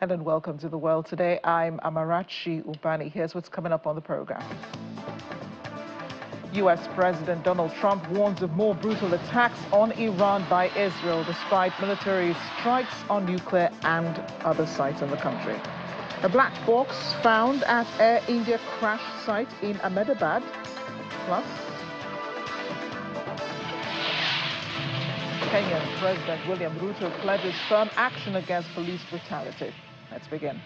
And then welcome to The World Today. I'm Amarachi Ubani. Here's what's coming up on the program. U.S. President Donald Trump warns of more brutal attacks on Iran by Israel, despite military strikes on nuclear and other sites in the country. A black box found at Air India crash site in Ahmedabad. Plus, Kenyan President William Ruto pledges firm action against police brutality. Let's begin.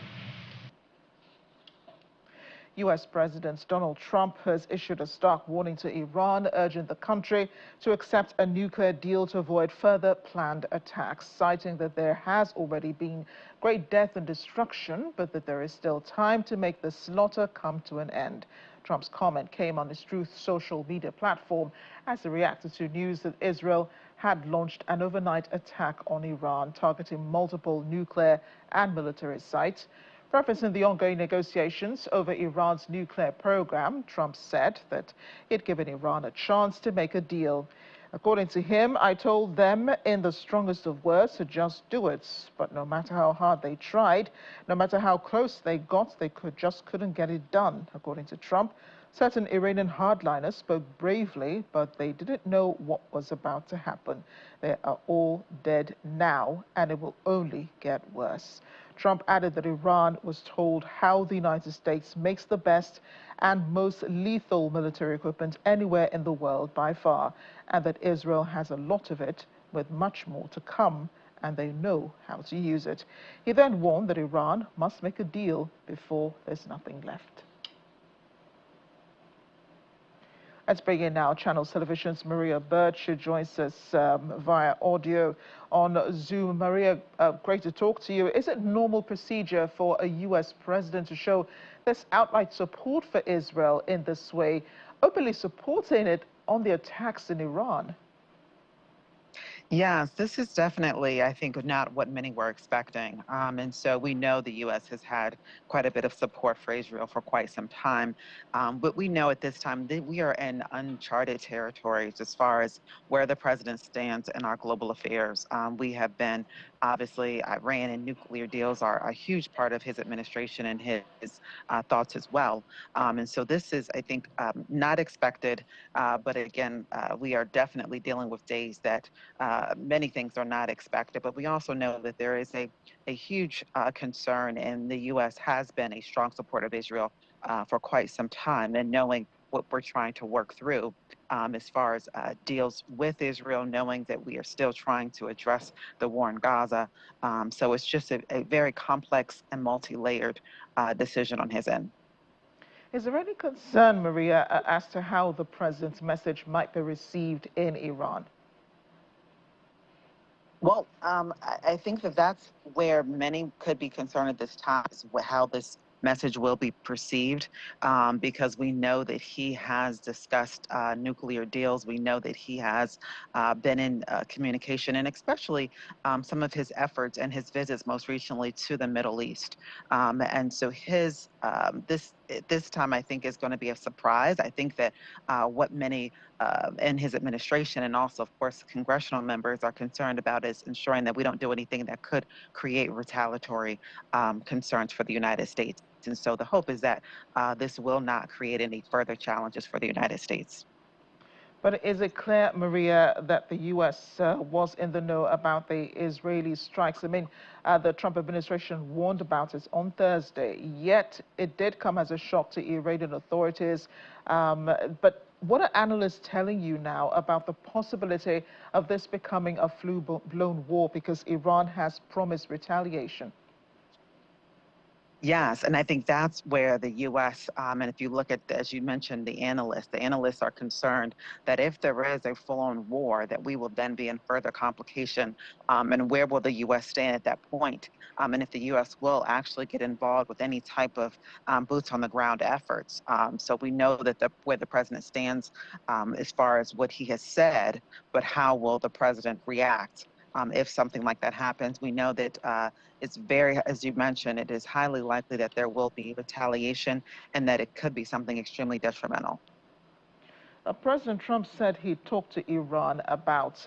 U.S. President Donald Trump has issued a stark warning to Iran, urging the country to accept a nuclear deal to avoid further planned attacks, citing that there has already been great death and destruction, but that there is still time to make the slaughter come to an end. Trump's comment came on his Truth social media platform as he reacted to news that Israel had launched an overnight attack on Iran, targeting multiple nuclear and military sites. Referencing the ongoing negotiations over Iran's nuclear program, Trump said that he'd given Iran a chance to make a deal. According to him, I told them in the strongest of words to just do it. But no matter how hard they tried, no matter how close they got, they just couldn't get it done. According to Trump, certain Iranian hardliners spoke bravely, but they didn't know what was about to happen. They are all dead now, and it will only get worse. Trump added that Iran was told how the United States makes the best and most lethal military equipment anywhere in the world by far, and that Israel has a lot of it, with much more to come, and they know how to use it. He then warned that Iran must make a deal before there's nothing left. Let's bring in now Channel Television's Maria Burch, who joins us via audio on Zoom. Maria, great to talk to you. Is it normal procedure for a U.S. president to show this outright support for Israel in this way, openly supporting it on the attacks in Iran? Yes, this is definitely, I think, not what many were expecting. And so we know the U.S. has had quite a bit of support for Israel for quite some time. But we know at this time that we are in uncharted territories as far as where the president stands in our global affairs. We have been, obviously, Iran and nuclear deals are a huge part of his administration and his thoughts as well. And so this is, I think, not expected. But again, we are definitely dealing with days that many things are not expected, but we also know that there is a huge concern, and the U.S. has been a strong supporter of Israel for quite some time, and knowing what we're trying to work through as far as deals with Israel, knowing that we are still trying to address the war in Gaza. So it's just a very complex and multi-layered decision on his end. Is there any concern, Maria, as to how the president's message might be received in Iran? Well, I think that that's where many could be concerned at this time, is how this message will be perceived, because we know that he has discussed nuclear deals. We know that he has been in communication, and especially some of his efforts and his visits most recently to the Middle East. And so his this time, I think, is going to be a surprise. I think that what many in his administration, and also, of course, congressional members, are concerned about is ensuring that we don't do anything that could create retaliatory concerns for the United States. And so the hope is that this will not create any further challenges for the United States. But is it clear, Maria, that the U.S. Was in the know about the Israeli strikes? I mean, the Trump administration warned about it on Thursday, yet it did come as a shock to Iranian authorities. But what are analysts telling you now about the possibility of this becoming a full-blown war, because Iran has promised retaliation? Yes, and I think that's where the U.S., and if you look at, as you mentioned, the analysts are concerned that if there is a full-on war, that we will then be in further complication. And where will the U.S. stand at that point? And if the U.S. will actually get involved with any type of boots on the ground efforts. So we know that where the president stands as far as what he has said, but how will the president react? If something like that happens, we know that it's very, as you mentioned, it is highly likely that there will be retaliation, and that it could be something extremely detrimental. President Trump said he talked to Iran about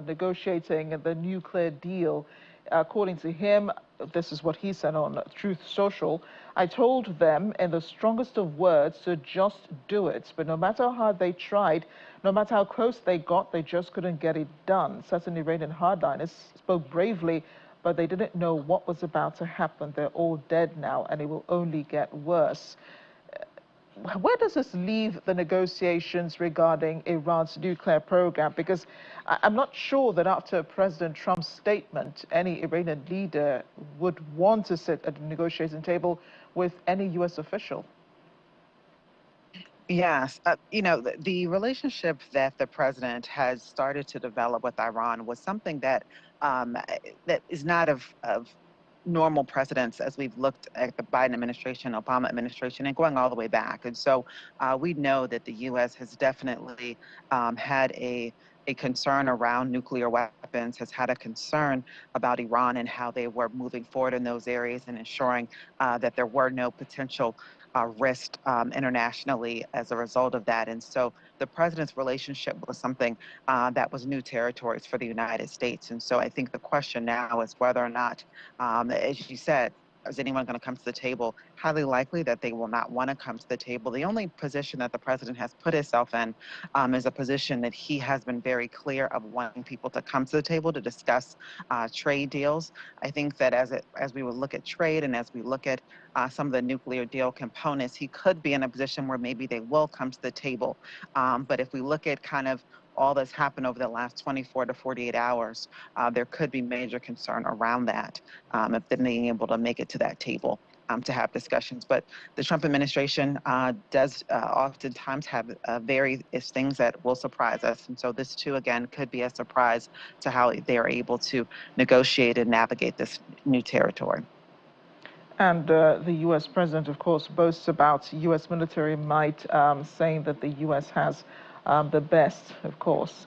negotiating the nuclear deal. According to him, this is what he said on Truth Social: "I told them in the strongest of words to just do it. But no matter how hard they tried, no matter how close they got, they just couldn't get it done." Certain Iranian hardliners spoke bravely, but they didn't know what was about to happen. They're all dead now, and it will only get worse. Where does this leave the negotiations regarding Iran's nuclear program? Because I'm not sure that after President Trump's statement, any Iranian leader would want to sit at the negotiating table with any U.S. official. Yes, the relationship that the president has started to develop with Iran was something that that is not of normal precedence as we've looked at the Biden administration, Obama administration, and going all the way back. And so we know that the U.S. has definitely had a concern around nuclear weapons, has had a concern about Iran and how they were moving forward in those areas and ensuring that there were no potential risk internationally as a result of that. And so the president's relationship was something that was new territories for the United States. And so I think the question now is whether or not, as you said, is anyone going to come to the table? Highly likely that they will not want to come to the table. The only position that the president has put himself in is a position that he has been very clear of wanting people to come to the table to discuss trade deals. I think that as we would look at trade and as we look at some of the nuclear deal components, he could be in a position where maybe they will come to the table. But if we look at kind of all that's happened over the last 24 to 48 hours, there could be major concern around that if they're being able to make it to that table to have discussions. But the Trump administration does oftentimes have various things that will surprise us. And so this too, again, could be a surprise to how they're able to negotiate and navigate this new territory. And the U.S. president, of course, boasts about U.S. military might, saying that the U.S. has the best, of course,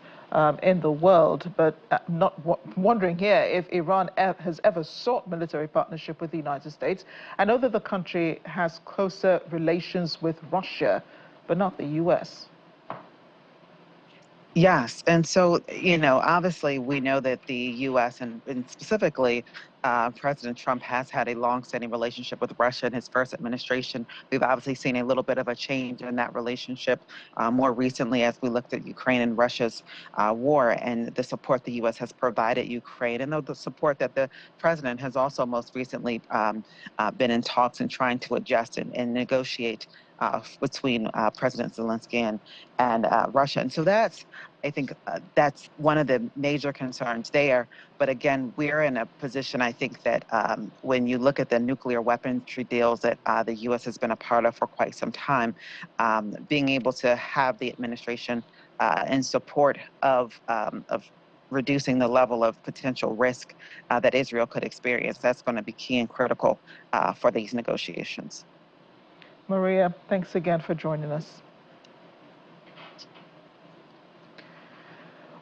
in the world. But not wondering here if Iran has ever sought military partnership with the United States. I know that the country has closer relations with Russia, but not the U.S. Yes. And so, obviously we know that the U.S. and specifically President Trump has had a long-standing relationship with Russia in his first administration. We've obviously seen a little bit of a change in that relationship more recently as we looked at Ukraine and Russia's war and the support the U.S. has provided Ukraine, and the support that the president has also most recently been in talks and trying to adjust and negotiate between President Zelensky and Russia. And so I think that's one of the major concerns there. But again, we're in a position, I think, that when you look at the nuclear weaponry deals that the U.S. has been a part of for quite some time, being able to have the administration in support of reducing the level of potential risk that Israel could experience, that's going to be key and critical for these negotiations. Maria, thanks again for joining us.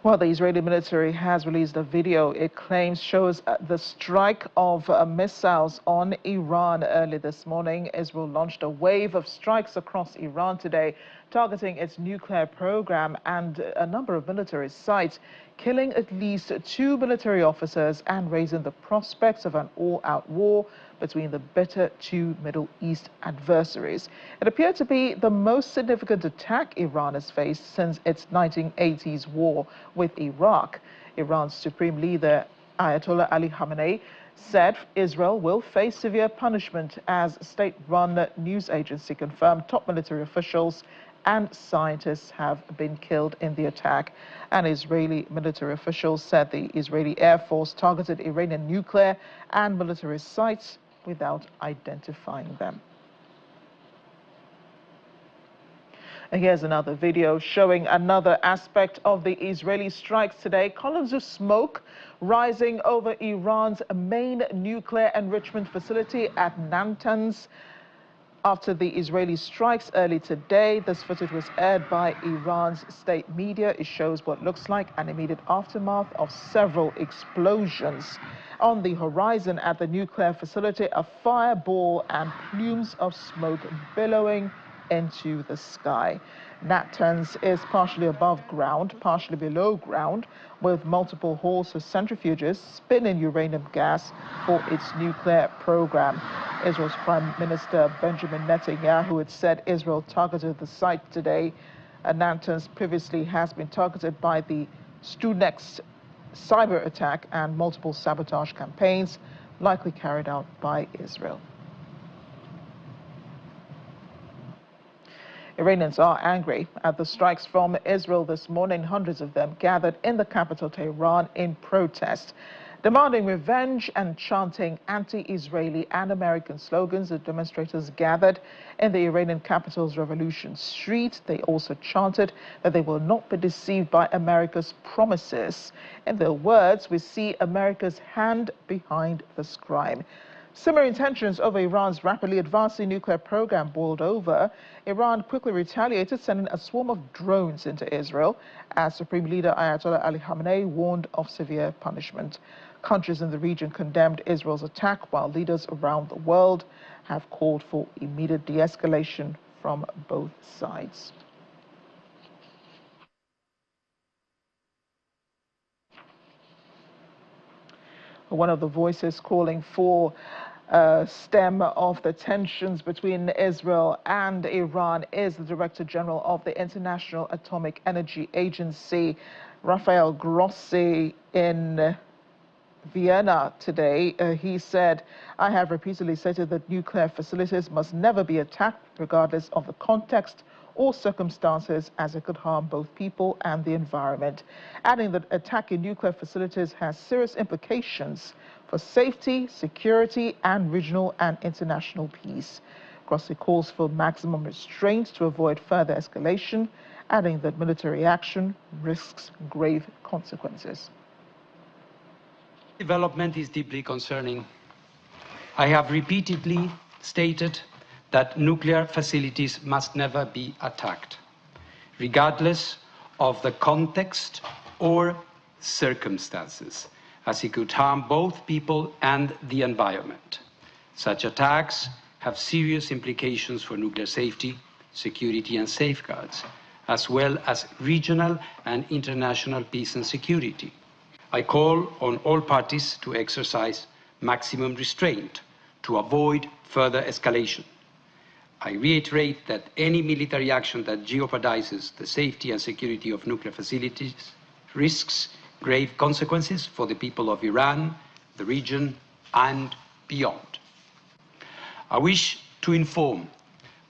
Well, the Israeli military has released a video it claims shows the strike of missiles on Iran early this morning. Israel launched a wave of strikes across Iran today, targeting its nuclear program and a number of military sites, killing at least 2 military officers and raising the prospects of an all-out war between the bitter 2 Middle East adversaries. It appeared to be the most significant attack Iran has faced since its 1980s war with Iraq. Iran's supreme leader, Ayatollah Ali Khamenei, said Israel will face severe punishment as state-run news agency confirmed top military officials and scientists have been killed in the attack. And Israeli military officials said the Israeli Air Force targeted Iranian nuclear and military sites without identifying them. And here's another video showing another aspect of the Israeli strikes today. Columns of smoke rising over Iran's main nuclear enrichment facility at Natanz. After the Israeli strikes early today, this footage was aired by Iran's state media. It shows what looks like an immediate aftermath of several explosions. On the horizon at the nuclear facility, a fireball and plumes of smoke billowing into the sky. Natanz is partially above ground, partially below ground, with multiple halls of centrifuges spinning uranium gas for its nuclear program. Israel's Prime Minister Benjamin Netanyahu had said Israel targeted the site today. Natanz previously has been targeted by the Stunex cyber attack and multiple sabotage campaigns, likely carried out by Israel. Iranians are angry at the strikes from Israel this morning. Hundreds of them gathered in the capital, Tehran, in protest, demanding revenge and chanting anti-Israeli and American slogans. The demonstrators gathered in the Iranian capital's Revolution Street. They also chanted that they will not be deceived by America's promises. In their words, we see America's hand behind this crime. Similar tensions over Iran's rapidly advancing nuclear program boiled over. Iran quickly retaliated, sending a swarm of drones into Israel, as Supreme Leader Ayatollah Ali Khamenei warned of severe punishment. Countries in the region condemned Israel's attack, while leaders around the world have called for immediate de-escalation from both sides. One of the voices calling for stem of the tensions between Israel and Iran is the Director General of the International Atomic Energy Agency, Rafael Grossi, in Vienna today. He said, "I have repeatedly stated that nuclear facilities must never be attacked, regardless of the context or circumstances, as it could harm both people and the environment," adding that attacking nuclear facilities has serious implications for safety, security, and regional and international peace. Grossi calls for maximum restraint to avoid further escalation, adding that military action risks grave consequences. Development is deeply concerning. I have repeatedly stated that nuclear facilities must never be attacked, regardless of the context or circumstances, as it could harm both people and the environment. Such attacks have serious implications for nuclear safety, security, and safeguards, as well as regional and international peace and security. I call on all parties to exercise maximum restraint to avoid further escalation. I reiterate that any military action that jeopardizes the safety and security of nuclear facilities risks grave consequences for the people of Iran, the region, and beyond. I wish to inform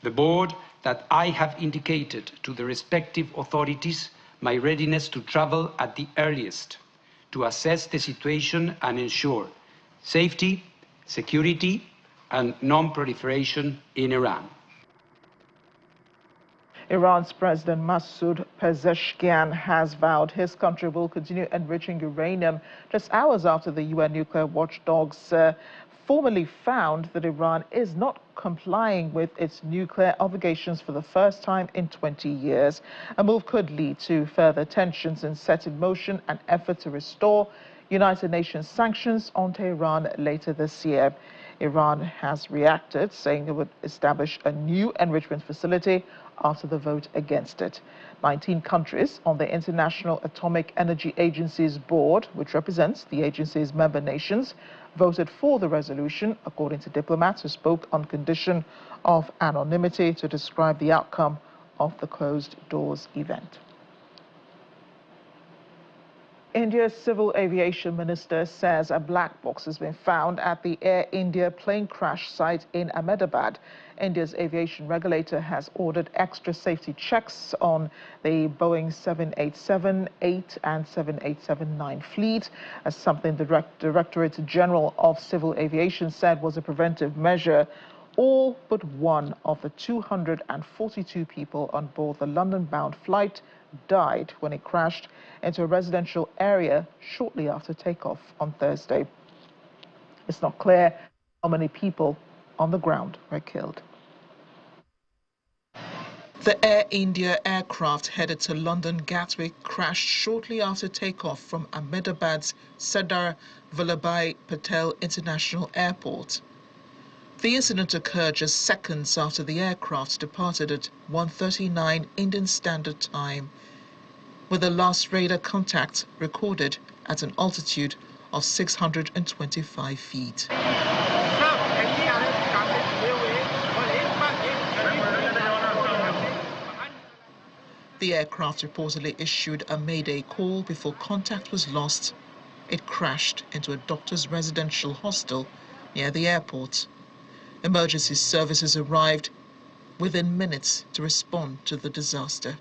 the board that I have indicated to the respective authorities my readiness to travel at the earliest to assess the situation and ensure safety, security, and non-proliferation in Iran. Iran's President Masoud Pezeshkian has vowed his country will continue enriching uranium just hours after the UN nuclear watchdogs formally found that Iran is not complying with its nuclear obligations for the first time in 20 years. A move could lead to further tensions and set in motion an effort to restore United Nations sanctions on Tehran later this year. Iran has reacted, saying it would establish a new enrichment facility after the vote against it. 19 countries on the International Atomic Energy Agency's board, which represents the agency's member nations, voted for the resolution, according to diplomats who spoke on condition of anonymity to describe the outcome of the closed-doors event. India's civil aviation minister says a black box has been found at the Air India plane crash site in Ahmedabad. India's aviation regulator has ordered extra safety checks on the Boeing 787-8 and 787-9 fleet, as something the Directorate General of Civil Aviation said was a preventive measure. All but one of the 242 people on board the London-bound flight died when it crashed into a residential area shortly after takeoff on Thursday. It's not clear how many people on the ground were killed. The Air India aircraft headed to London Gatwick crashed shortly after takeoff from Ahmedabad's Sardar Vallabhbhai Patel International Airport. The incident occurred just seconds after the aircraft departed at 1:39 Indian Standard Time, with the last radar contact recorded at an altitude of 625 feet. The aircraft reportedly issued a mayday call before contact was lost. It crashed into a doctor's residential hostel near the airport. Emergency services arrived within minutes to respond to the disaster.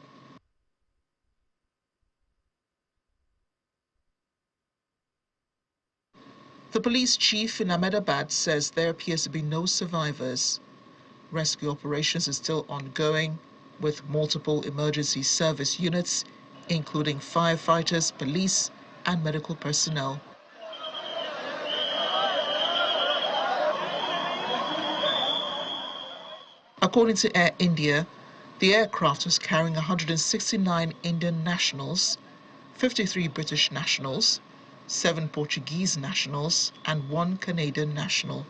The police chief in Ahmedabad says there appears to be no survivors. Rescue operations are still ongoing, with multiple emergency service units, including firefighters, police, and medical personnel. According to Air India, the aircraft was carrying 169 Indian nationals, 53 British nationals, 7 Portuguese nationals, and 1 Canadian national.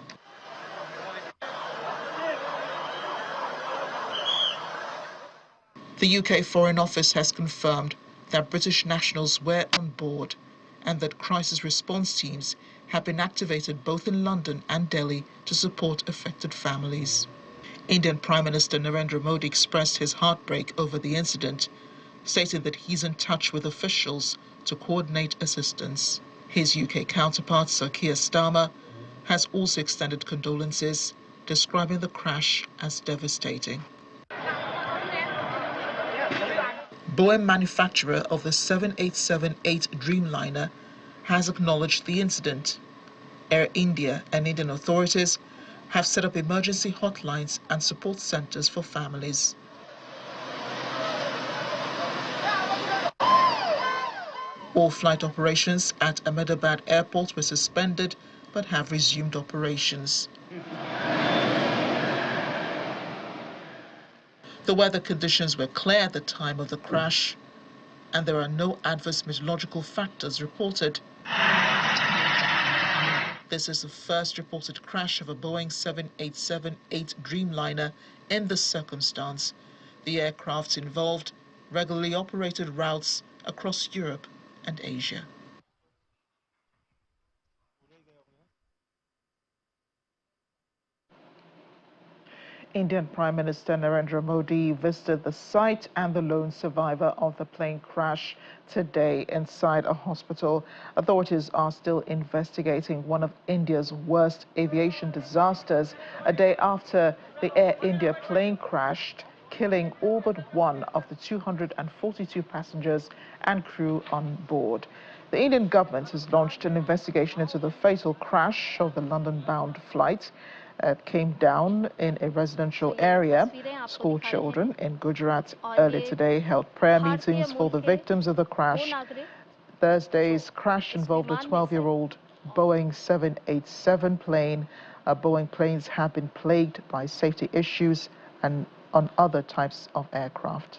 The UK Foreign Office has confirmed that British nationals were on board and that crisis response teams have been activated both in London and Delhi to support affected families. Indian Prime Minister Narendra Modi expressed his heartbreak over the incident, stating that he's in touch with officials to coordinate assistance. His UK counterpart, Sir Keir Starmer, has also extended condolences, describing the crash as devastating. Boeing, manufacturer of the 787-8 Dreamliner, has acknowledged the incident. Air India and Indian authorities have set up emergency hotlines and support centers for families. All flight operations at Ahmedabad Airport were suspended but have resumed operations. The weather conditions were clear at the time of the crash, and there are no adverse meteorological factors reported. This is the first reported crash of a Boeing 787-8 Dreamliner in this circumstance. The aircraft involved regularly operated routes across Europe and Asia. Indian Prime Minister Narendra Modi visited the site and the lone survivor of the plane crash today inside a hospital. Authorities are still investigating one of India's worst aviation disasters a day after the Air India plane crashed, killing all but one of the 242 passengers and crew on board. The Indian government has launched an investigation into the fatal crash of the London-bound flight. Came down in a residential area. School children in Gujarat earlier today held prayer meetings for the victims of the crash. Thursday's crash involved a 12-year-old Boeing 787 plane. Boeing planes have been plagued by safety issues and on other types of aircraft.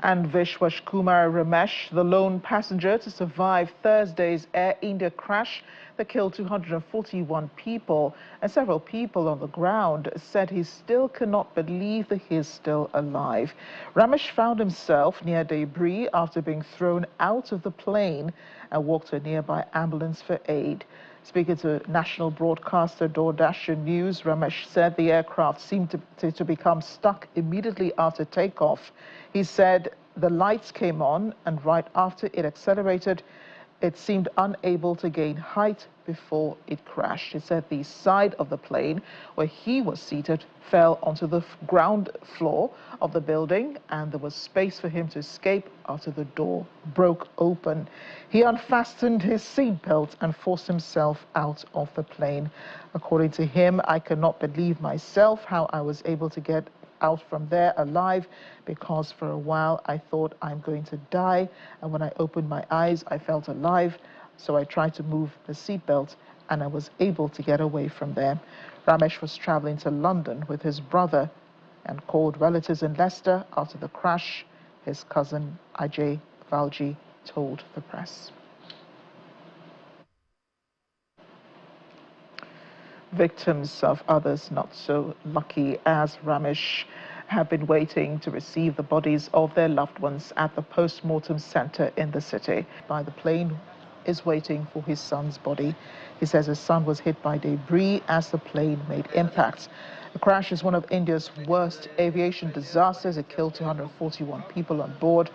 And Vishwash Kumar Ramesh, the lone passenger to survive Thursday's Air India crash that killed 241 people, and several people on the ground said he still cannot believe that he is still alive. Ramesh found himself near debris after being thrown out of the plane and walked to a nearby ambulance for aid. Speaking to national broadcaster Doordarshan News, Ramesh said the aircraft seemed to become stuck immediately after takeoff. He said the lights came on, and right after it accelerated, it seemed unable to gain height before it crashed. He said the side of the plane where he was seated fell onto the ground floor of the building, and there was space for him to escape after the door broke open. He unfastened his seatbelt and forced himself out of the plane. According to him, "I cannot believe myself how I was able to get out from there alive, because for a while I thought I'm going to die, and when I opened my eyes I felt alive, so I tried to move the seatbelt and was able to get away from there. Ramesh was traveling to London with his brother and called relatives in Leicester after the crash, his cousin Ajay Valji told the press. Victims of others not so lucky as Ramesh have been waiting to receive the bodies of their loved ones at the post-mortem center in the city. By the plane is waiting for his son's body. He says his son was hit by debris as the plane made impact. The crash is one of India's worst aviation disasters. It killed 241 people on board,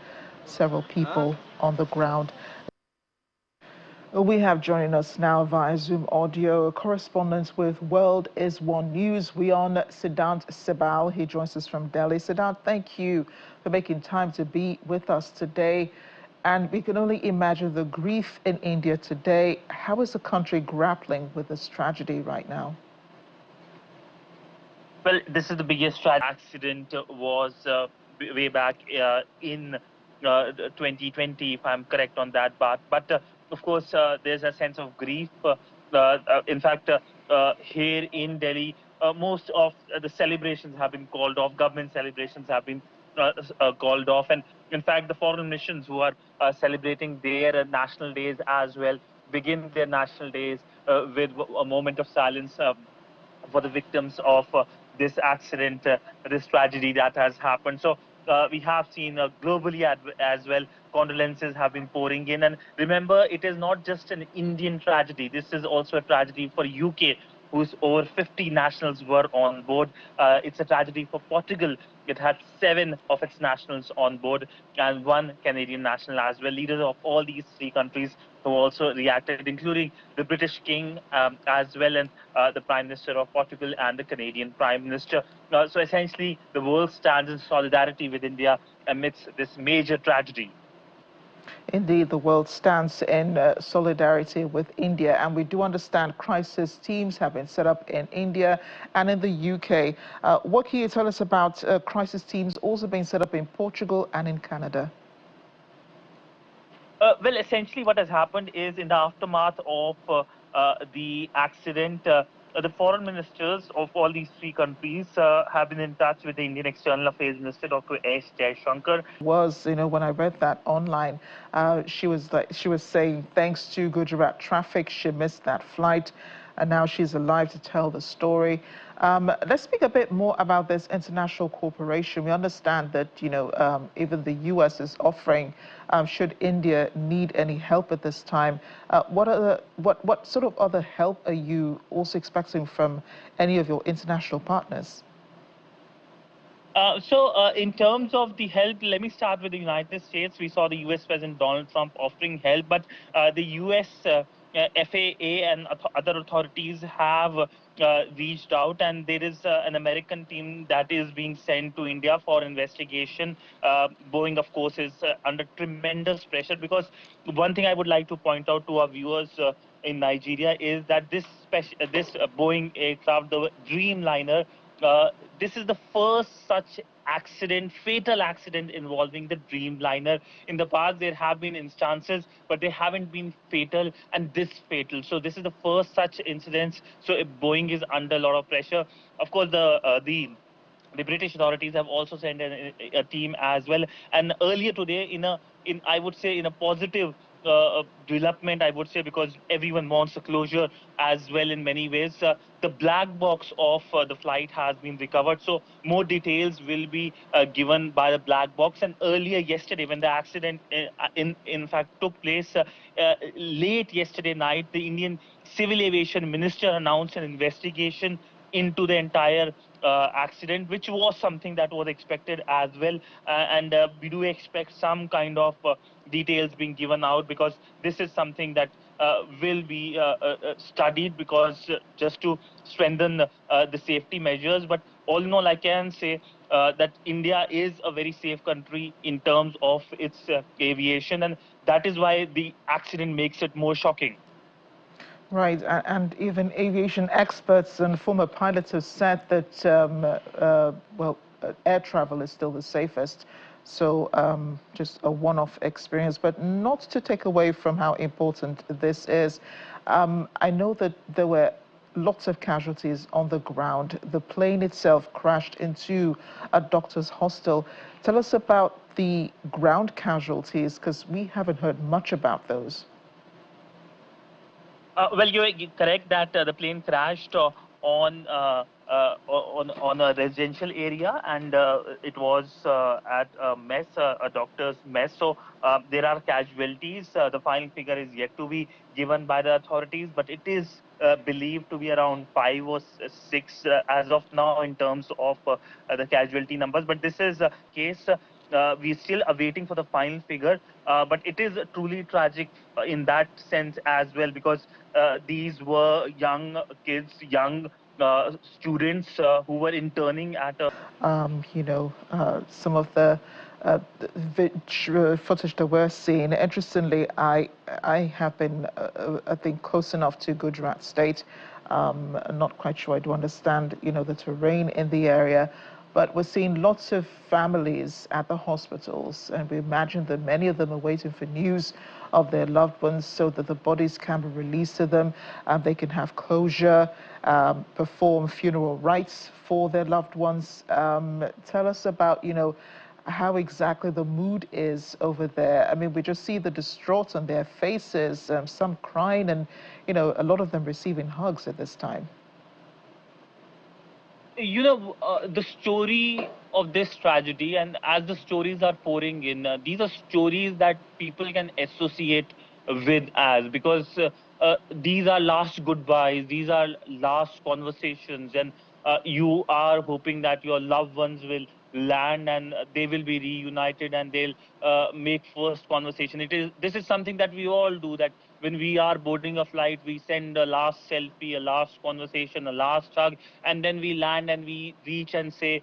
several people on the ground. We have joining us now via Zoom audio a correspondent with World is One News, Siddhant Sibal. He joins us from Delhi. Siddhant, thank you for making time to be with us today. And we can only imagine the grief in India today. How is the country grappling with this tragedy right now? Well, this is the biggest accident was way back in 2020, if I'm correct on that part. But of course, there's a sense of grief. In fact, here in Delhi, most of the celebrations have been called off. Government celebrations have been called off. And in fact, the foreign missions who are celebrating their national days as well begin their national days with a moment of silence for the victims of this accident, this tragedy that has happened. So we have seen globally as well, condolences have been pouring in. And remember, it is not just an Indian tragedy. This is also a tragedy for UK, whose over 50 nationals were on board. It's a tragedy for Portugal. It had 7 of its nationals on board and 1 Canadian national as well. Leaders of all these 3 countries who also reacted, including the British King as well, and the Prime Minister of Portugal and the Canadian Prime Minister. So essentially, the world stands in solidarity with India amidst this major tragedy. Indeed, the world stands in solidarity with India, and we do understand crisis teams have been set up in India and in the UK. What can you tell us about crisis teams also being set up in Portugal and in Canada? Well, essentially what has happened is in the aftermath of the accident, the foreign ministers of all these 3 countries have been in touch with the Indian External Affairs Minister, Dr. S. Jaishankar. When I read that online, she was saying thanks to Gujarat traffic, she missed that flight, and now she's alive to tell the story. Let's speak a bit more about this international cooperation. We understand that even the U.S. is offering, should India need any help at this time. What sort of other help are you also expecting from any of your international partners? So in terms of the help, let me start with the United States. We saw the U.S. President Donald Trump offering help, but the U.S. FAA and other authorities have reached out, and there is an American team that is being sent to India for investigation. Boeing, of course, is under tremendous pressure, because one thing I would like to point out to our viewers in Nigeria is that this Boeing aircraft, the Dreamliner, this is the first such accident, fatal accident involving the Dreamliner. In the past, there have been instances, but they haven't been fatal and this fatal. So this is the first such incident. So if Boeing is under a lot of pressure, of course, the British authorities have also sent a team as well. And earlier today, I would say in a positive development, I would say, because everyone wants a closure as well in many ways. The black box of the flight has been recovered, so more details will be given by the black box. And earlier yesterday, when the accident in fact took place, late yesterday night, the Indian Civil Aviation Minister announced an investigation into the entire accident, which was something that was expected as well. And we do expect some kind of details being given out, because this is something that will be studied, because just to strengthen the safety measures. But all in all, I can say that India is a very safe country in terms of its aviation, and that is why the accident makes it more shocking. Right, and even aviation experts and former pilots have said that, air travel is still the safest. So just a one-off experience, but not to take away from how important this is. I know that there were lots of casualties on the ground. The plane itself crashed into a doctor's hostel. Tell us about the ground casualties, because we haven't heard much about those. Well, you're correct that the plane crashed on on a residential area, and it was at a mess, a doctor's mess. So there are casualties. The final figure is yet to be given by the authorities, but it is believed to be around 5 or 6 as of now in terms of the casualty numbers. But this is a case. We're still awaiting for the final figure, but it is truly tragic in that sense as well, because these were young kids, young students who were interning at a some of the footage that we're seeing. Interestingly, I have been, I think, close enough to Gujarat State. Not quite sure I do understand, the terrain in the area. But we're seeing lots of families at the hospitals, and we imagine that many of them are waiting for news of their loved ones so that the bodies can be released to them, and they can have closure, perform funeral rites for their loved ones. Tell us about, how exactly the mood is over there. I mean, we just see the distraught on their faces, some crying, and, a lot of them receiving hugs at this time. The story of this tragedy, and as the stories are pouring in, these are stories that people can associate with, as because these are last goodbyes, these are last conversations, and you are hoping that your loved ones will land and they will be reunited, and they'll make first conversation. This is something that we all do, that when we are boarding a flight, we send a last selfie, a last conversation, a last hug, and then we land and we reach and say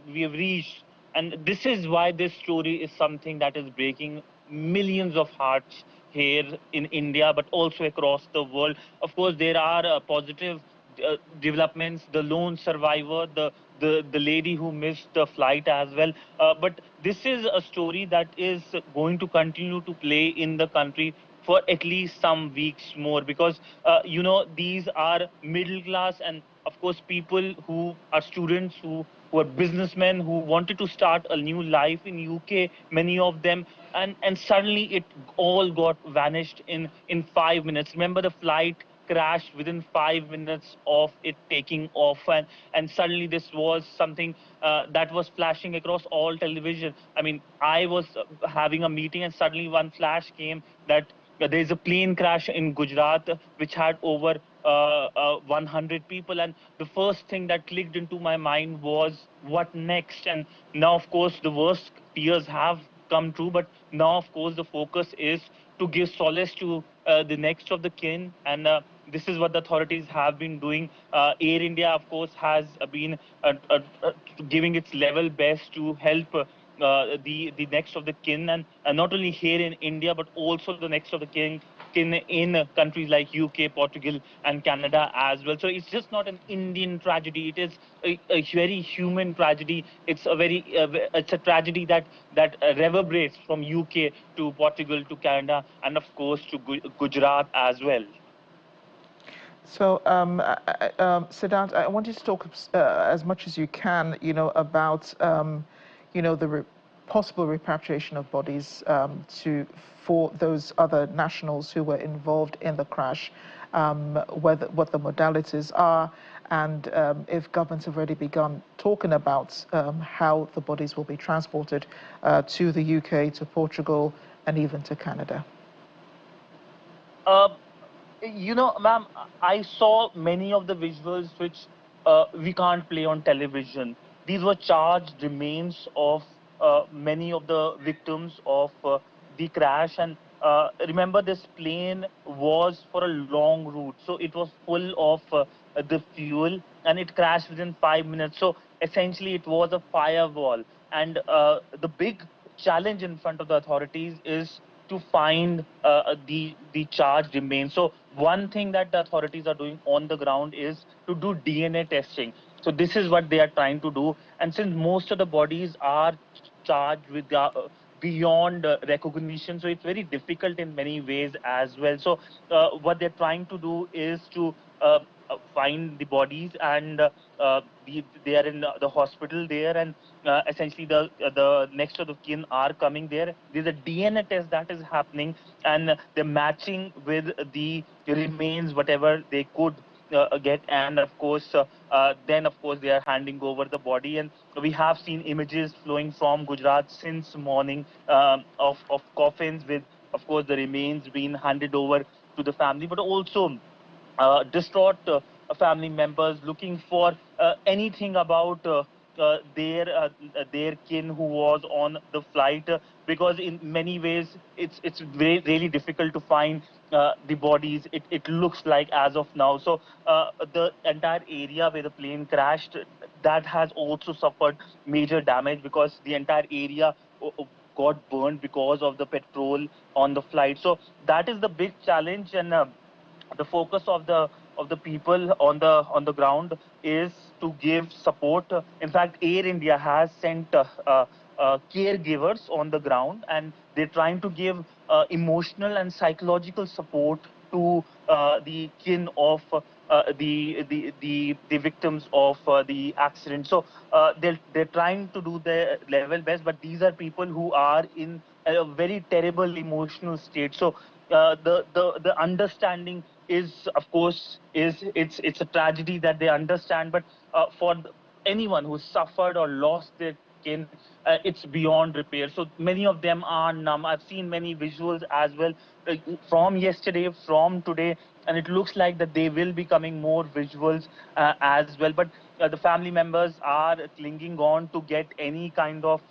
we have reached. And this is why this story is something that is breaking millions of hearts here in India, but also across the world. Of course, there are positive developments. The lone survivor, the lady who missed the flight as well. But this is a story that is going to continue to play in the country for at least some weeks more, because these are middle class, and of course people who are students, who are businessmen, who wanted to start a new life in UK, many of them, and suddenly it all got vanished in 5 minutes. Remember, the flight crashed within 5 minutes of it taking off, and suddenly this was something that was flashing across all television. I mean, I was having a meeting, and suddenly one flash came that there is a plane crash in Gujarat which had over 100 people, and the first thing that clicked into my mind was what next. And now, of course, the worst fears have come true, but now, of course, the focus is to give solace to the next of the kin, and this is what the authorities have been doing. Air India, of course, has been giving its level best to help the next of the kin, and not only here in India, but also the next of the kin in countries like UK, Portugal, and Canada as well. So it's just not an Indian tragedy; it is a very human tragedy. It's it's a tragedy that reverberates from UK to Portugal to Canada, and of course to Gujarat as well. So, Siddharth, I want you to talk as much as you can, about, the possible repatriation of bodies for those other nationals who were involved in the crash, what the modalities are, and if governments have already begun talking about how the bodies will be transported to the UK, to Portugal, and even to Canada. Ma'am, I saw many of the visuals which we can't play on television. These were charged remains of many of the victims of the crash. And remember, this plane was for a long route, so it was full of the fuel, and it crashed within 5 minutes. So essentially, it was a firewall. And the big challenge in front of the authorities is to find the charged remains. So one thing that the authorities are doing on the ground is to do DNA testing. So this is what they are trying to do. And since most of the bodies are charged with beyond recognition. So it's very difficult in many ways as well. So what they're trying to do is to find the bodies, and they are in the hospital there, and essentially the next of the kin are coming there. There's a DNA test that is happening, and they're matching with the remains, whatever they could get, and of course then of course they are handing over the body. And we have seen images flowing from Gujarat since morning of coffins with, of course, the remains being handed over to the family, but also distraught family members looking for anything about their kin who was on the flight, because in many ways it's really difficult to find the bodies. It looks like as of now. So the entire area where the plane crashed, that has also suffered major damage, because the entire area got burned because of the petrol on the flight. So that is the big challenge, and the focus of the people on the ground is to give support. In fact, Air India has sent caregivers on the ground, and they're trying to give emotional and psychological support to the kin of the victims of the accident. So they're trying to do their level best, but these are people who are in a very terrible emotional state. So the understanding is, of course, it's a tragedy that they understand, but for anyone who suffered or lost their kin, it's beyond repair. So many of them are numb. I've seen many visuals as well from yesterday, from today, and it looks like that they will be coming more visuals as well. But the family members are clinging on to get any kind of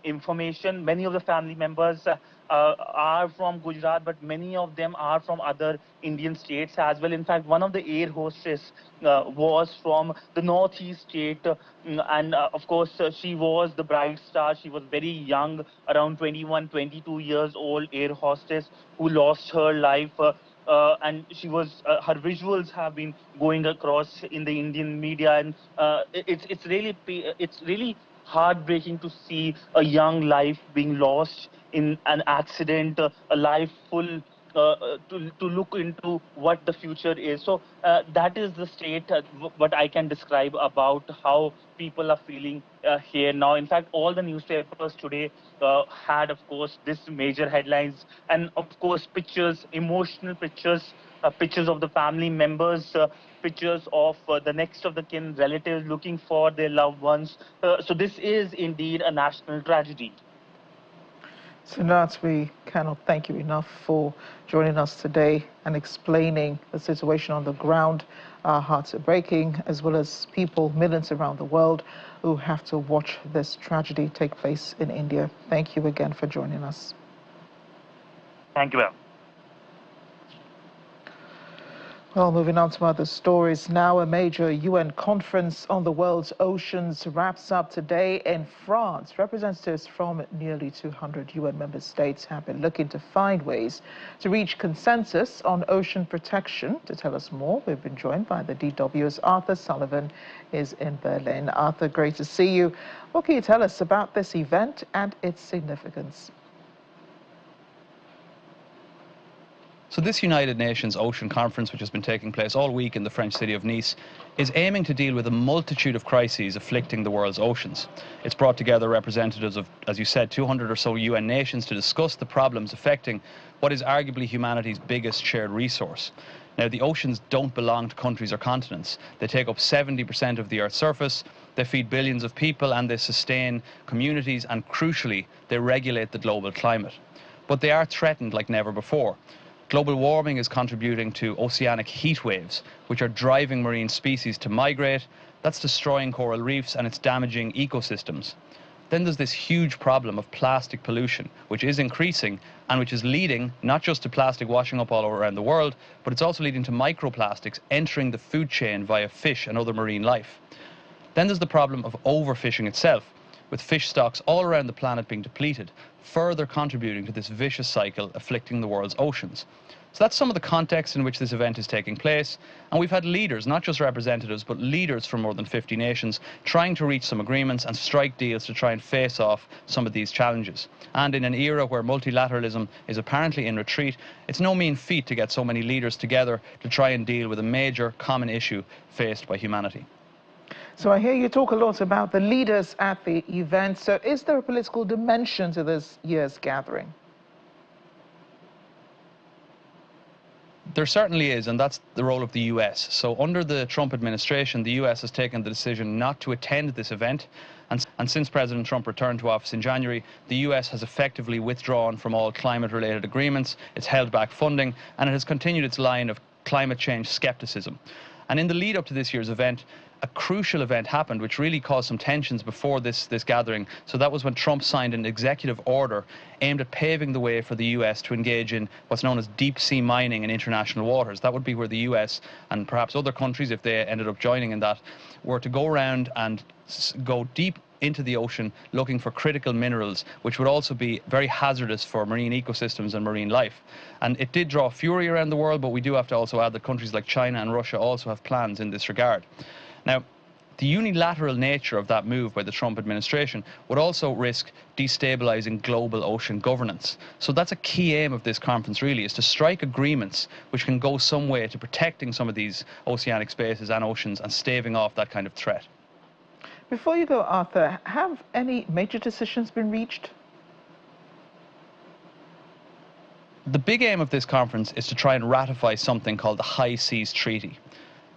information. Many of the family members are from Gujarat, but many of them are from other Indian states as well. In fact, one of the air hostess was from the northeast state, and of course, she was the bright star. She was very young, around 21, 22 years old air hostess who lost her life. And she was her visuals have been going across in the Indian media, and it's really heartbreaking to see a young life being lost in an accident, a life full to look into what the future is. So that is the state, what I can describe about how people are feeling here now. In fact, all the newspapers today had, of course, this major headlines, and of course, pictures, emotional pictures, pictures of the family members, pictures of the next of the kin, relatives looking for their loved ones. So this is indeed a national tragedy. Siddharth, we cannot thank you enough for joining us today and explaining the situation on the ground. Our hearts are breaking, as well as people, millions around the world, who have to watch this tragedy take place in India. Thank you again for joining us. Thank you, Al. Well, moving on to other stories now, a major UN conference on the world's oceans wraps up today in France. Representatives from nearly 200 UN member states have been looking to find ways to reach consensus on ocean protection. To tell us more, we've been joined by the DW's Arthur Sullivan is in Berlin. Arthur, great to see you. What can you tell us about this event and its significance? So this United Nations Ocean Conference, which has been taking place all week in the French city of Nice, is aiming to deal with a multitude of crises afflicting the world's oceans. It's brought together representatives of, as you said, 200 or so UN nations to discuss the problems affecting what is arguably humanity's biggest shared resource. Now, the oceans don't belong to countries or continents. They take up 70% of the Earth's surface, they feed billions of people, and they sustain communities, and crucially, they regulate the global climate. But they are threatened like never before. Global warming is contributing to oceanic heat waves, which are driving marine species to migrate. That's destroying coral reefs and it's damaging ecosystems. Then there's this huge problem of plastic pollution, which is increasing and which is leading not just to plastic washing up all around the world, but it's also leading to microplastics entering the food chain via fish and other marine life. Then there's the problem of overfishing itself, with fish stocks all around the planet being depleted, further contributing to this vicious cycle afflicting the world's oceans. So that's some of the context in which this event is taking place. And we've had leaders, not just representatives, but leaders from more than 50 nations trying to reach some agreements and strike deals to try and face off some of these challenges. And in an era where multilateralism is apparently in retreat, it's no mean feat to get so many leaders together to try and deal with a major common issue faced by humanity. So I hear you talk a lot about the leaders at the event. So is there a political dimension to this year's gathering? There certainly is, and that's the role of the US. So under the Trump administration, the US has taken the decision not to attend this event. And since President Trump returned to office in January, the US has effectively withdrawn from all climate-related agreements. It's held back funding, and it has continued its line of climate change skepticism. And in the lead up to this year's event, a crucial event happened which really caused some tensions before this gathering. So that was when Trump signed an executive order aimed at paving the way for the US to engage in what's known as deep sea mining in international waters. That would be where the US and perhaps other countries, if they ended up joining in that, were to go around and go deep into the ocean looking for critical minerals, which would also be very hazardous for marine ecosystems and marine life. And it did draw fury around the world, but we do have to also add that countries like China and Russia also have plans in this regard. Now, the unilateral nature of that move by the Trump administration would also risk destabilizing global ocean governance. So that's a key aim of this conference, really, is to strike agreements which can go some way to protecting some of these oceanic spaces and oceans and staving off that kind of threat. Before you go, Arthur, have any major decisions been reached? The big aim of this conference is to try and ratify something called the High Seas Treaty.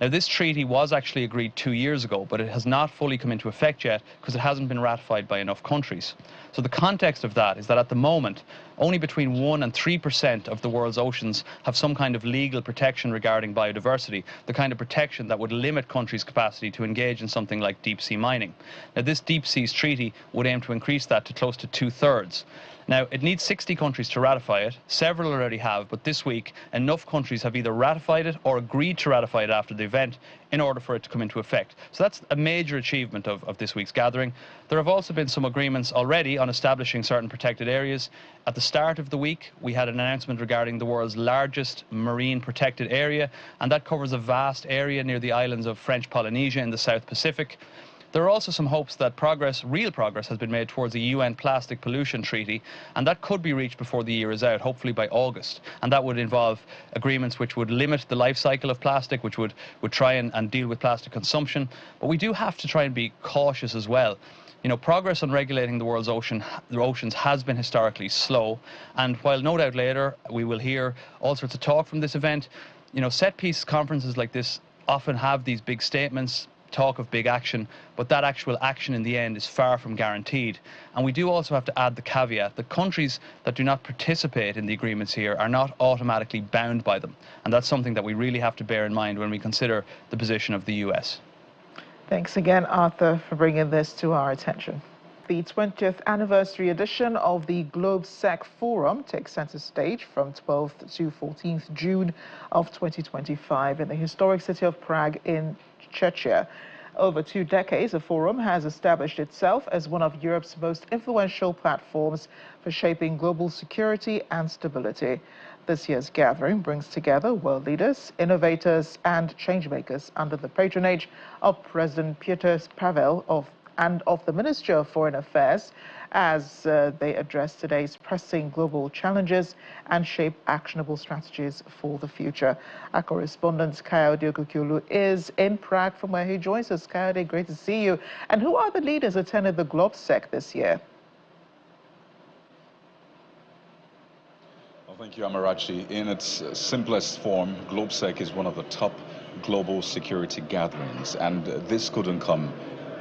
Now, this treaty was actually agreed 2 years ago, but it has not fully come into effect yet because it hasn't been ratified by enough countries. So the context of that is that at the moment, only between 1% and 3% of the world's oceans have some kind of legal protection regarding biodiversity, the kind of protection that would limit countries' capacity to engage in something like deep sea mining. Now, this Deep Seas Treaty would aim to increase that to close to 2/3. Now, it needs 60 countries to ratify it. Several already have, but this week, enough countries have either ratified it or agreed to ratify it after the event in order for it to come into effect. So that's a major achievement of this week's gathering. There have also been some agreements already on establishing certain protected areas. At the start of the week, we had an announcement regarding the world's largest marine protected area, and that covers a vast area near the islands of French Polynesia in the South Pacific. There are also some hopes that real progress has been made towards a UN plastic pollution treaty, and that could be reached before the year is out, hopefully by August. And that would involve agreements which would limit the life cycle of plastic, which would try and deal with plastic consumption. But we do have to try and be cautious as well. You know, progress on regulating the world's oceans has been historically slow, and while no doubt later we will hear all sorts of talk from this event, you know, set-piece conferences like this often have these big statements, talk of big action, but that actual action in the end is far from guaranteed. And we do also have to add the caveat that countries that do not participate in the agreements here are not automatically bound by them. And that's something that we really have to bear in mind when we consider the position of the US. Thanks again, Arthur, for bringing this to our attention. The 20th anniversary edition of the GlobeSec Forum takes center stage from 12th to 14th June of 2025 in the historic city of Prague in Czechia. Over 2 decades, the forum has established itself as one of Europe's most influential platforms for shaping global security and stability. This year's gathering brings together world leaders, innovators, and changemakers under the patronage of President Petr Pavel of the Ministry of Foreign Affairs as they address today's pressing global challenges and shape actionable strategies for the future. Our correspondent Kayode Okukyolu is in Prague, from where he joins us. Kayode, great to see you. And who are the leaders attending the GlobeSec this year? Well, thank you, Amarachi. In its simplest form, GlobeSec is one of the top global security gatherings, and this couldn't come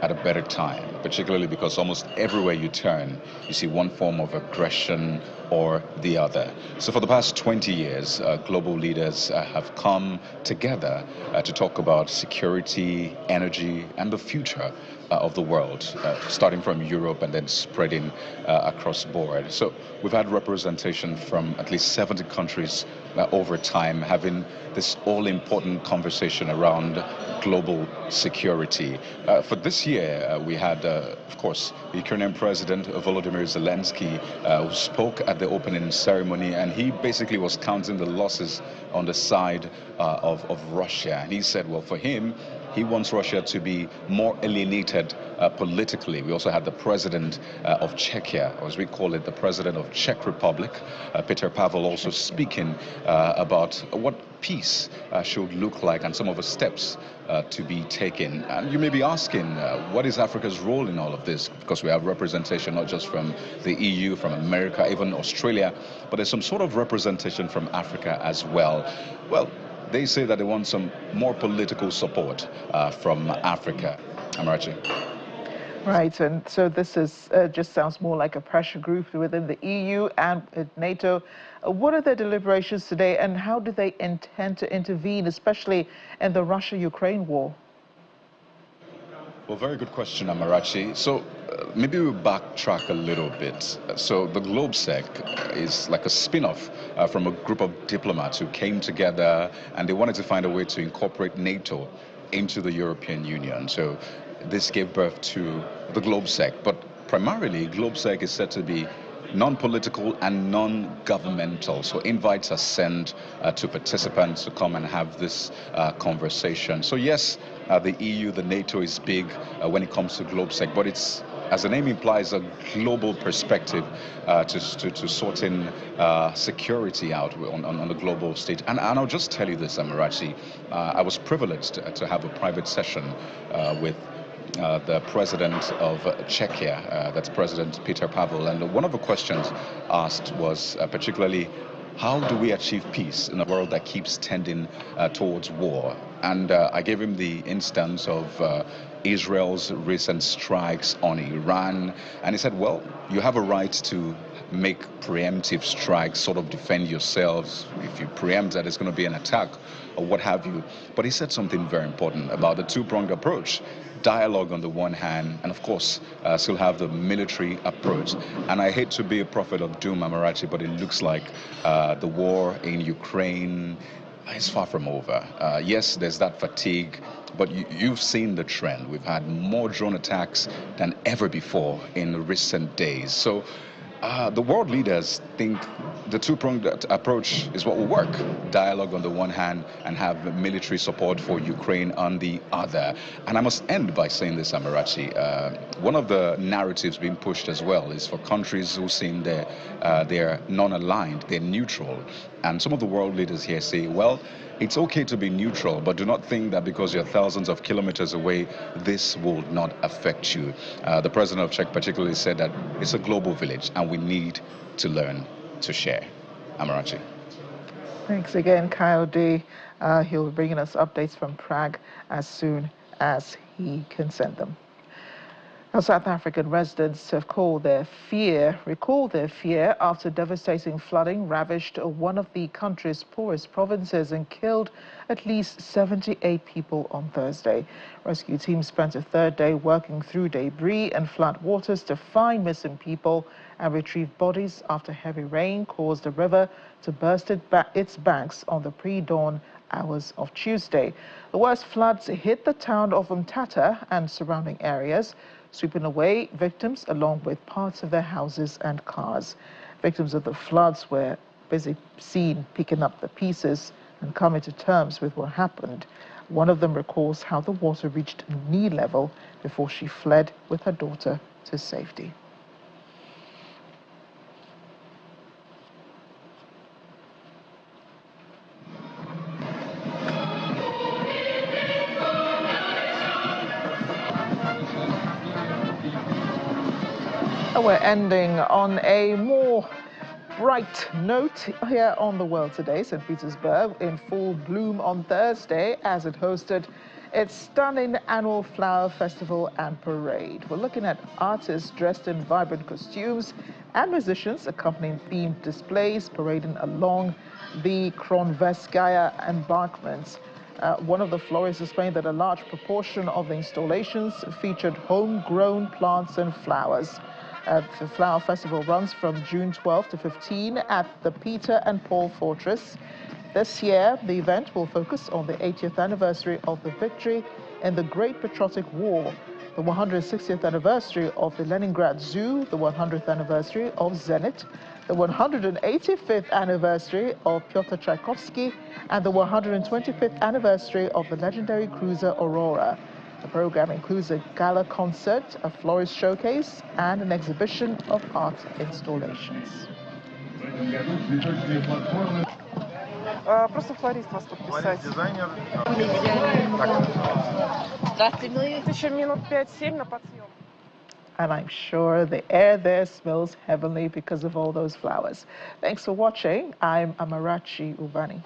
at a better time, particularly because almost everywhere you turn, you see one form of aggression or the other. So for the past 20 years, global leaders have come together to talk about security, energy, and the future of the world, starting from Europe and then spreading across board. So we've had representation from at least 70 countries over time, having this all-important conversation around global security. For this year, we had, of course, the Ukrainian President Volodymyr Zelensky, who spoke at the opening ceremony, and he basically was counting the losses on the side of Russia. And he said, well, for him, he wants Russia to be more alienated politically. We also had the president of Czechia, or as we call it, the president of Czech Republic, Petr Pavel, also speaking about what peace should look like and some of the steps to be taken. And you may be asking, what is Africa's role in all of this? Because we have representation not just from the EU, from America, even Australia, but there's some sort of representation from Africa as well. Well, they say that they want some more political support from Africa. Amarachi. Right, and so this is just sounds more like a pressure group within the EU and NATO. What are their deliberations today, and how do they intend to intervene, especially in the Russia-Ukraine war? Well, very good question, Amarachi. So maybe we'll backtrack a little bit. So the GlobeSec is like a spin-off from a group of diplomats who came together and they wanted to find a way to incorporate NATO into the European Union. So this gave birth to the GlobeSec. But primarily, GlobeSec is said to be non-political and non-governmental. So invites are sent to participants to come and have this conversation. So yes, the EU, the NATO is big when it comes to GlobeSec, but it's, as the name implies, a global perspective to sorting security out on the global stage. And I'll just tell you this, Amarachi, I was privileged to have a private session with the president of Czechia, that's President Petr Pavel, and one of the questions asked was particularly, how do we achieve peace in a world that keeps tending towards war? And I gave him the instance of Israel's recent strikes on Iran, and he said, well, you have a right to make preemptive strikes, sort of defend yourselves if you preempt that it's going to be an attack or what have you. But he said something very important about the two-pronged approach. Dialogue on the one hand, and of course still have the military approach. And I hate to be a prophet of doom, Amarachi, but it looks like the war in Ukraine is far from over. Yes, there's that fatigue, but you've seen the trend. We've had more drone attacks than ever before in recent days. So the world leaders think the two-pronged approach is what will work. Dialogue on the one hand and have military support for Ukraine on the other. And I must end by saying this, Amarachi. One of the narratives being pushed as well is for countries who seem they're non-aligned, they're neutral. And some of the world leaders here say, well, it's okay to be neutral, but do not think that because you're thousands of kilometers away, this will not affect you. The president of Czech particularly said that it's a global village and we need to learn to share. Amarachi. Thanks again, Coyote. He'll be bringing us updates from Prague as soon as he can send them. Now, South African residents have recalled their fear after devastating flooding ravaged one of the country's poorest provinces and killed at least 78 people on Thursday. Rescue teams spent a third day working through debris and flood waters to find missing people and retrieve bodies after heavy rain caused the river to burst its banks on the pre-dawn hours of Tuesday. The worst floods hit the town of Umtata and surrounding areas, sweeping away victims along with parts of their houses and cars. Victims of the floods were busy seen picking up the pieces and coming to terms with what happened. One of them recalls how the water reached knee level before she fled with her daughter to safety. We're ending on a more bright note here on the world today. St. Petersburg in full bloom on Thursday as it hosted its stunning annual flower festival and parade. We're looking at artists dressed in vibrant costumes and musicians accompanying themed displays parading along the Kronverskaya embankments. One of the florists explained that a large proportion of the installations featured homegrown plants and flowers. The Flower Festival runs from June 12 to 15 at the Peter and Paul Fortress This year, the event will focus on the 80th anniversary of the victory in the Great Patriotic War, the 160th anniversary of the Leningrad Zoo, the 100th anniversary of Zenit, the 185th anniversary of Pyotr Tchaikovsky, and the 125th anniversary of the legendary cruiser Aurora. The program includes a gala concert, a florist showcase, and an exhibition of art installations. Просто флорист вас подписать. Дизайнер. Здравствуйте. Еще минут 5-7 на подъем. And I'm sure the air there smells heavenly because of all those flowers. Thanks for watching. I'm Amarachi Ubani.